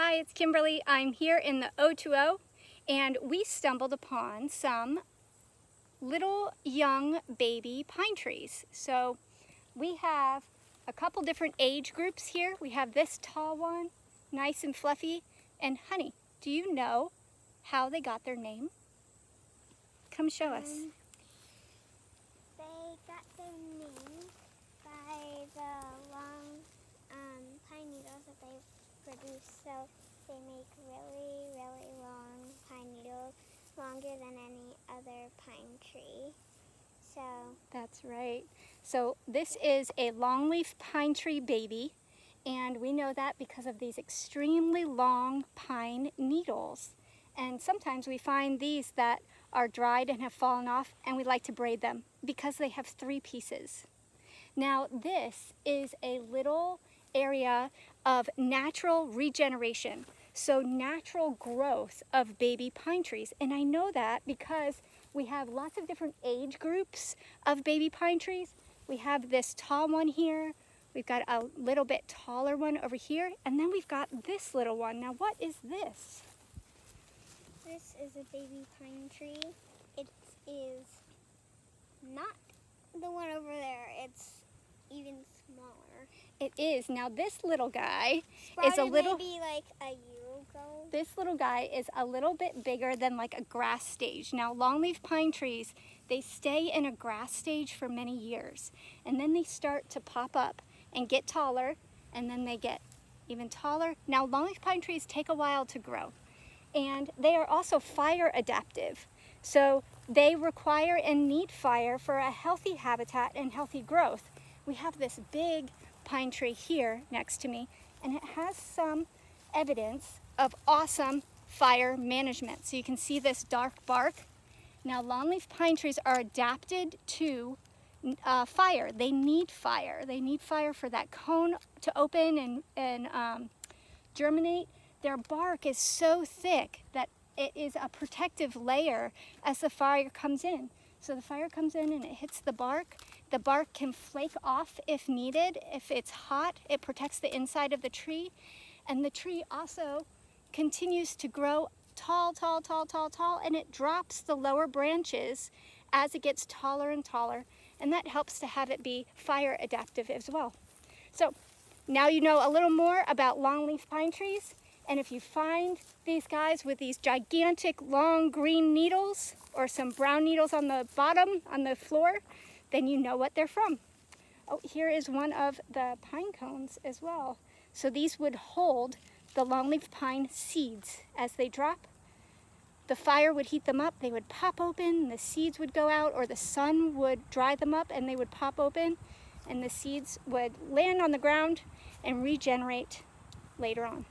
Hi, it's Kimberly. I'm here in the O2O, and we stumbled upon some little young baby pine trees. So we have a couple different age groups here. We have this tall one, nice and fluffy, and honey. Do you know how they got their name? Come show us. They got their name by the long pine needles that they produce. So they make really, really long pine needles, longer than any other pine tree. So That's right. So this is a longleaf pine tree baby, and we know that because of these extremely long pine needles. And sometimes we find these that are dried and have fallen off, and we like to braid them because they have 3 pieces. Now this is a little area of natural regeneration, so natural growth of baby pine trees. And I know that because we have lots of different age groups of baby pine trees. We have this tall one here, we've got a little bit taller one over here, and then we've got this little one. Now what is this? this is a baby pine tree. It is not the one over there. It's even smaller. It is. Now this little guy Sprouted is a little... maybe like a year ago. This little guy is a little bit bigger than like a grass stage. Now longleaf pine trees, they stay in a grass stage for many years, and then they start to pop up and get taller, and then they get even taller. Now longleaf pine trees take a while to grow, and they are also fire adaptive. So they require and need fire for a healthy habitat and healthy growth. We have this big pine tree here next to me, and it has some evidence of awesome fire management. So you can see this dark bark. Now longleaf pine trees are adapted to fire. They need fire. They need fire for that cone to open and germinate. Their bark is so thick that it is a protective layer as the fire comes in. So the fire comes in and it hits the bark. The bark can flake off if needed. If it's hot, it protects the inside of the tree. And the tree also continues to grow tall, tall, tall, tall, tall, and it drops the lower branches as it gets taller and taller. And that helps to have it be fire adaptive as well. So now you know a little more about longleaf pine trees. And if you find these guys with these gigantic long green needles or some brown needles on the bottom, on the floor, then you know what they're from. Oh, here is one of the pine cones as well. So these would hold the longleaf pine seeds as they drop. The fire would heat them up, they would pop open, the seeds would go out, or the sun would dry them up and they would pop open, and the seeds would land on the ground and regenerate later on.